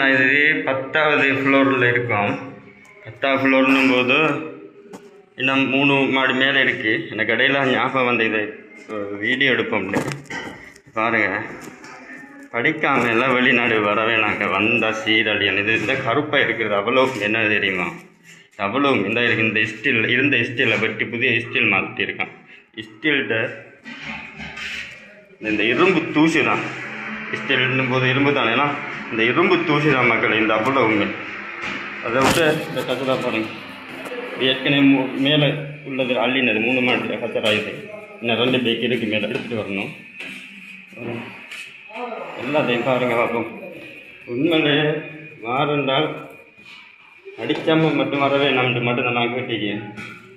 நான் இது 10வது ஃப்ளோரில் இருக்கோம். 10வது ஃப்ளோர்னும் போது இன்னும் 3 மாடி மேலே இருக்குது. எனக்கு இடையில ஞாபகம் வந்து இதை வீடியோ எடுப்போம்னு பாருங்கள். படிக்காமல் எல்லாம் வெளிநாடு வரவே நாங்கள் வந்தால் சீரழியன். இது இந்த கருப்பாக இருக்கிறது அவ்வளோ என்ன தெரியுமா, அவ்வளோ இந்த இருக்குது. இந்த ஸ்டீல் இருந்த ஸ்டீலை வெட்டி புதிய ஸ்டீல் மாற்றிருக்கான். ஸ்டீல்கிட்ட இந்த இரும்பு தூசி தான். ஸ்டீல்னும் போது இரும்பு தானேனா, இந்த இரும்பு தூசி தான் மக்கள். இந்த அவ்வளோ உண்மை. அதை விட்டு இந்த கச்சரா பாருங்க. ஏற்கனவே மேலே உள்ளது அள்ளினது 3 மாடி கச்சரா. இது இன்னும் 2 பேக் இருக்குது, மேலே எடுத்துகிட்டு வரணும். எல்லாத்தையும் பாருங்கள் பார்ப்போம். உண்மையிலே மாறுண்டால் அடிக்காமல் மட்டும் வரவே நம்பிட்டு மட்டும் நான் கேட்டிருக்கேன்.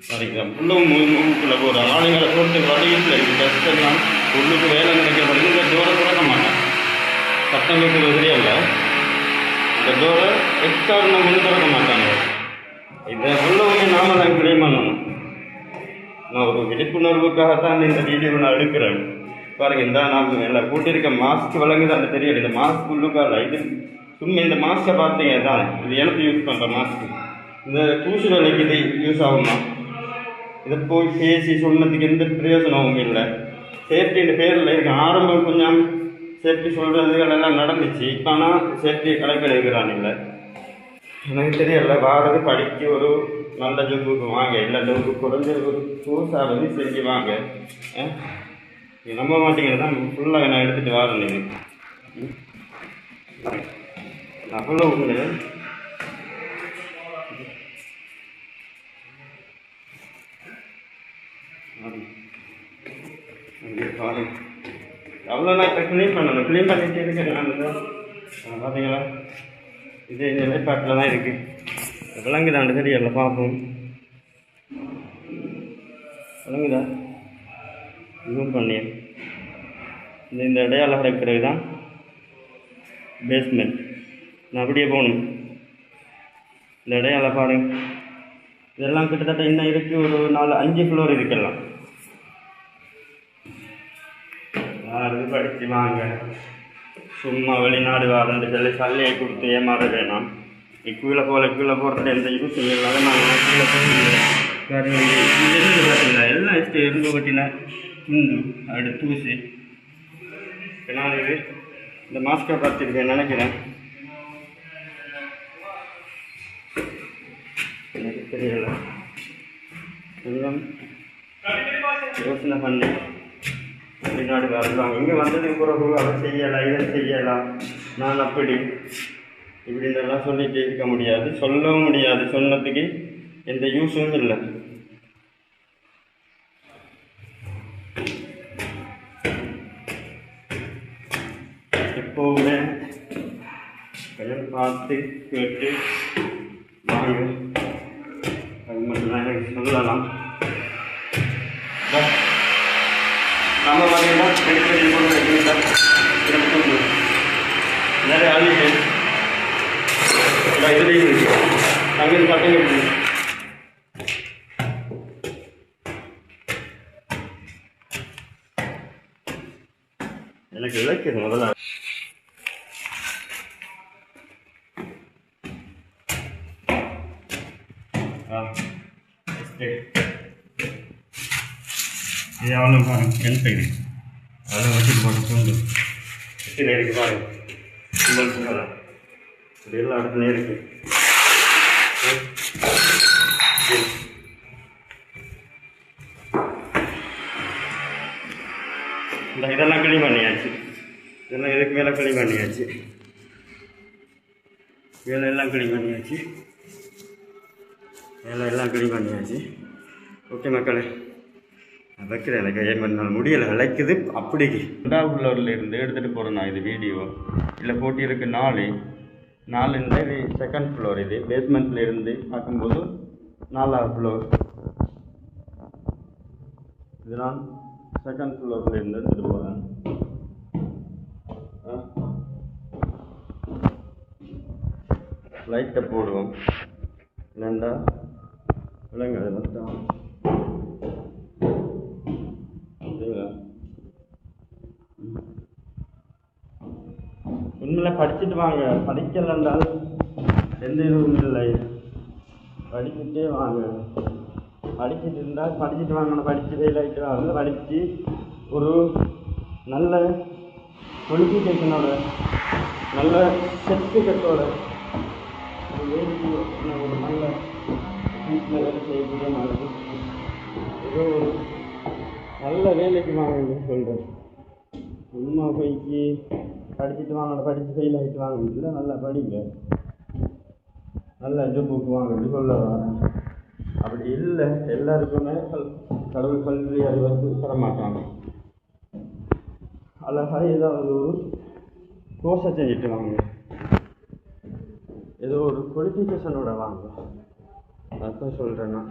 பாருங்க ஃபுல்லும் மூக்குள்ளே போகிறோம். ஆளுங்களை போட்டு வழியில் இருக்குது. பஸ்ஸெல்லாம் உள்ளுக்கு வேலை நடக்கிற இந்த டோரை திறக்க மாட்டேன். சட்டம் கேட்குறது தெரியல. இந்த டோரை எக்காரணம் கொண்டு திறக்க மாட்டாங்க. இதை ஃபுல்லவுமே நாம தான் கிளீன் பண்ணணும். நான் ஒரு விழிப்புணர்வுக்காகத்தான் இந்த வீடியோ நான் எடுக்கிறேன். பாருங்க, இந்த நான் எல்லாம் கூட்டியிருக்க மாஸ்க் வழங்குது அந்த தெரியல. இந்த மாஸ்க் உள்ளுக்கால இது சும்மா இந்த மாஸ்கை பார்த்தீங்க தான். இது எனக்கு யூஸ் பண்ணுற மாஸ்க். இந்த தூசி வேலைக்கு இது யூஸ் ஆகுமா? இதை போய் பேசி சொன்னதுக்கு எந்த பிரயோஜனமும் இல்லை. சேஃப்டின்ற பேரில் இருக்க ஆரம்பம் கொஞ்சம் சேஃப்டி சொல்கிறதுகள் எல்லாம் நடந்துச்சு. இப்போ ஆனால் சேஃப்டி கடைப்பிடிக்கிறான் இல்லை. எனக்கு தெரியல. வாரது படிக்க ஒரு நல்ல ஜொப்புக்கு வாங்க, இல்லை ஜொப்பு குறைஞ்ச ஒரு கோர்ஸாவது செஞ்சு வாங்க. நம்ப மாட்டேங்கிறது தான் ஃபுல்லாக நான் எடுத்துகிட்டு வரேன். அவ்வளோ ஒன்று பாருங்க. அவ்வளோ நான் இப்போ க்ளீன் பண்ணணும். க்ளீன் பண்ணிட்டு இருக்கேன் நான். பார்த்தீங்களா, இது நிலைப்பாட்டில் தான் இருக்குது. விளங்குதாண்டு தெரியல, பார்ப்போம். விளங்குதா? ஜூம் பண்ணி இந்த இடையாள இருக்கிறது தான் பேஸ்மெண்ட். நான் அப்படியே போகணும். இந்த இடையாள பாருங்க. இதெல்லாம் கிட்டத்தட்ட இன்னும் இருக்குது. ஒரு 4-5 ஃப்ளோர் இருக்கலாம். அது படித்து வாங்க. சும்மா வெளிநாடு வாரண்டு சொல்லி சல்லையை கொடுத்து ஏமாற வேணாம். கீழே போகிறது எந்த யூஸும் இல்லாத நாங்கள் கீழே போய் இது பார்த்தீங்களா, எல்லாம் இரும்பு கட்டின துண்டு அப்படி தூசி. நான் இது இந்த மாஸ்கை பார்த்துருக்கேன் நினைக்கிறேன். எனக்கு தெரியல. கொஞ்சம் யோசனை பண்ணி வெளிநாடு வரலாம். இங்கே வந்ததுக்கு பிறகு அதை செய்யலாம், இதை செய்யலாம், நான் அப்படி இப்படின்னெல்லாம் சொல்லிட்டு இருக்க முடியாது, சொல்லவும் முடியாது. சொன்னதுக்கு எந்த யூஸும் இல்லை. எப்போவுமே கொஞ்சம் பார்த்து கேட்டு வாங்க. அது மட்டும்தான் எனக்கு சொல்லலாம். நம்ம பார்த்தீங்கன்னா பெரிய பொருள் நிறைய ஆளுக்கு இதுலேயும் இருக்கு. அங்கே பார்த்தீங்க எனக்கு இலக்கியது முதல்ல. இது அவ்வளோ பாருங்க, என் சைடு அவ்வளோ வச்சுட்டு போட்டு தூண்டு வச்சு இருக்கு பாருங்க. கும்பல் சொல்லலாம், இது எல்லா இடத்துலையும் இருக்கு. இந்த இதெல்லாம் கிளீன் பண்ணியாச்சு. இதெல்லாம் இதுக்கு மேலே கிளீன் பண்ணியாச்சு. வேலை எல்லாம் கிளீன் பண்ணியாச்சு. எல்லாம் கிளீன் பண்ணியாச்சு. ஓகே மக்களே, நான் வைக்கிறேன். எனக்கு ஏன் பண்ணால் முடியலை, விளைக்குது. அப்படி 2வது ஃப்ளோரில் இருந்து எடுத்துகிட்டு போகிறேன் நான் இது வீடியோ. இல்லை போட்டி இருக்குது 4 இந்த இது 2nd ஃப்ளோர். இது பேஸ்மெண்ட்டில் இருந்து பார்க்கும்போது 4வது ஃப்ளோர். இது நான் 2nd ஃப்ளோரில் இருந்து எடுத்துகிட்டு போகிறேன். லைட்டை போடுவோம், இல்லைண்டா விலங்குது மொத்தம். உண்மையில படிச்சுட்டு வாங்க. படிக்கல என்றால் எந்த இதுவும் இல்லை. படிச்சுட்டே வாங்க. படிச்சுட்டு இருந்தால் படிச்சுட்டு வாங்கணும். படிச்சு வேலைக்கு வாங்க. படித்து ஒரு நல்ல குவாலிஃபிகேஷனோட நல்ல சர்டிஃபிகேட்டோட ஒரு நல்ல வீட்டில் வேலை செய்யக்கூடிய மாதிரி ஏதோ ஒரு நல்ல வேலைக்கு வாங்க சொல்கிறேன். சும்மா போய்க்கு படிச்சுட்டு வாங்க, படித்து ஃபெயில் ஆகிட்டு வாங்க இல்லை, நல்லா படிங்க, நல்ல ஜாபுக்கு வாங்கன்னு சொல்ல வரேன். அப்படி இல்லை, எல்லாருக்குமே கடவுள் கல்வி அறிவு தர மாட்டாங்க. அழகாக ஏதாவது ஒரு கோர்ஸை செஞ்சுட்டு வாங்க, ஏதோ ஒரு குவாலிஃபிகேஷனோட வாங்க. அதான் சொல்கிறேன்னா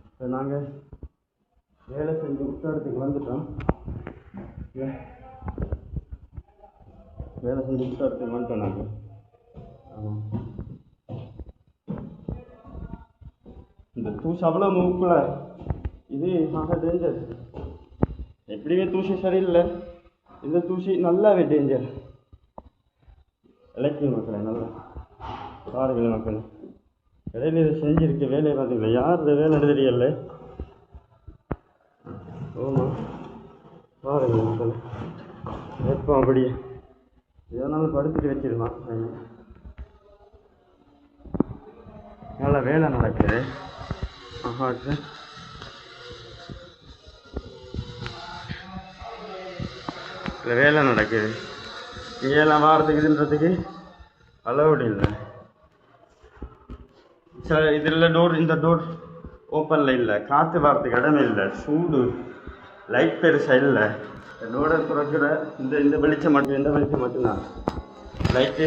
இப்போ நாங்கள் வேலை செஞ்சு உட்காரத்துக்கு வந்துட்டோம். வேலை செஞ்சு உட்காரத்துக்கு வந்துட்டோம் நாங்கள். ஆமாம், இந்த தூசி அவ்வளோ மூக்குல இது டேஞ்சர். எப்படியுமே தூசி சரியில்லை, இந்த தூசி நல்லாவே டேஞ்சர். இலக்கிய மக்களை நல்லா பாருங்கள் மக்கள். இடையில இதை செஞ்சுருக்க வேலையை பார்த்தீங்களா? யார் இந்த வேலை தெரியல. ஆமாம், பாருங்கள் மக்கள். எப்போ அப்படியே எதனாலும் படுத்துட்டு வச்சிருந்தான். நல்லா வேலை நடக்குது. வேலை நடக்குது. இங்கெல்லாம் வாரத்துக்கு இதுன்றதுக்கு அலவுடு இல்லை. சில இதில் டோர், இந்த டோர் ஓப்பனில் இல்லை, காற்று வாரத்துக்கு இடமே இல்லை, சூடு, லைட் பெருசாக இல்லை. டோரை திறக்கிற இந்த வெளிச்சம் மட்டும், இந்த வெளிச்சம் மட்டும்தான். லைட்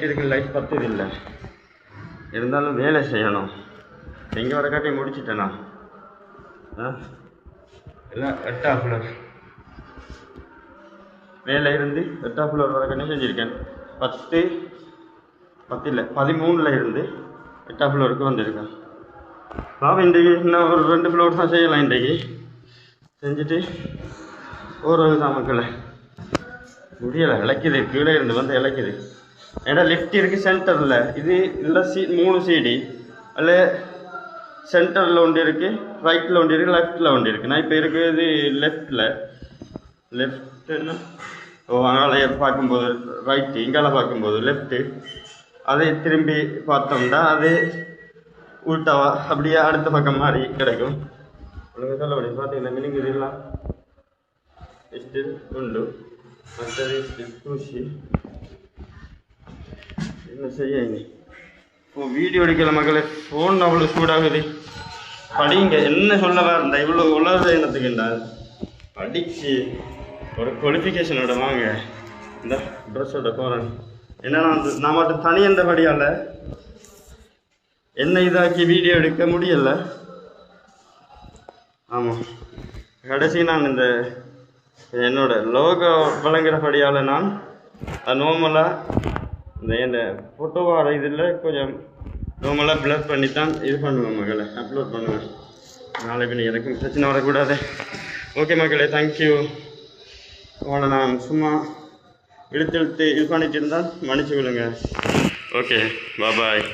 இருக்கு, லைட் பத்துது இல்லை. இருந்தாலும் வேலை செய்யணும். எங்கே வர காட்டி முடிச்சிட்டேண்ணா. எல்லாம் 8ஆம் ஃப்ளோர் வேலை இருந்து 8ஆம் ஃப்ளோர் வர காட்டி செஞ்சுருக்கேன். 10 இல்லை 13ல் இருந்து 8ஆம் ஃப்ளோருக்கு வந்திருக்கேன். இன்றைக்கு இன்னும் ஒரு 2 ஃப்ளோர் தான் செய்யலாம். இன்றைக்கு செஞ்சுட்டு ஓரளவு தான் மக்களை முடியலை, இழைக்குது. கீழே இருந்து வந்து இழைக்குது. ஏன்னா லெஃப்ட் இருக்குது சென்டரில். இது இல்லை 3 சீடி. அதில் சென்டரில் ஒன்று இருக்குது, ரைட்டில் ஒன்று இருக்குது, லெஃப்டில் ஒன்று இருக்குது. நான் இப்போ இருக்கிறது லெஃப்ட்டுன்னா அங்கால பார்க்கும்போது ரைட்டு, இங்கால பார்க்கும்போது லெஃப்ட்டு. அதை திரும்பி பார்த்தோம்னா அது உள்டாவா அப்படியே அடுத்த பக்கம் மாதிரி கிடைக்கும். ஒழுங்கு சொல்ல முடியும். பார்த்தீங்கன்னா மினிங்குதெல்லாம் இஷ்டு உண்டு, மற்றது தூசி. என்ன செய்ய இப்போ வீடியோ எடுக்கல மக்களை. ஃபோன் அவ்வளோ சூடாகுது. படிங்க, என்ன சொல்லவா இருந்தா இவ்வளோ உலக இனத்துக்குண்டா. படிச்சு ஒரு குவாலிஃபிகேஷனோட வாங்க. இந்த ட்ரெஸ்ஸோட போகிறேன். ஏன்னா நான் மட்டும் தனியந்தபடியால் என்ன இதாக்கி வீடியோ எடுக்க முடியலை. ஆமாம், கடைசி நான் இந்த என்னோட லோகோ வழங்குறபடியால் நான் நார்மலாக இந்த என் ஃபோட்டோ வர இதில் கொஞ்சம் நார்மலாக ப்ளர் பண்ணி தான் இது பண்ணுவேன் மக்களை, அப்லோட் பண்ணுவேன். நாளைக்கு எனக்கும் பிரச்சனை வரக்கூடாது. ஓகே மக்களே, தேங்க்யூ. உங்களை நான் சும்மா இழுத்து இது பண்ணிட்டு இருந்தால் மன்னிச்சு விடுங்க. ஓகே, பாய்.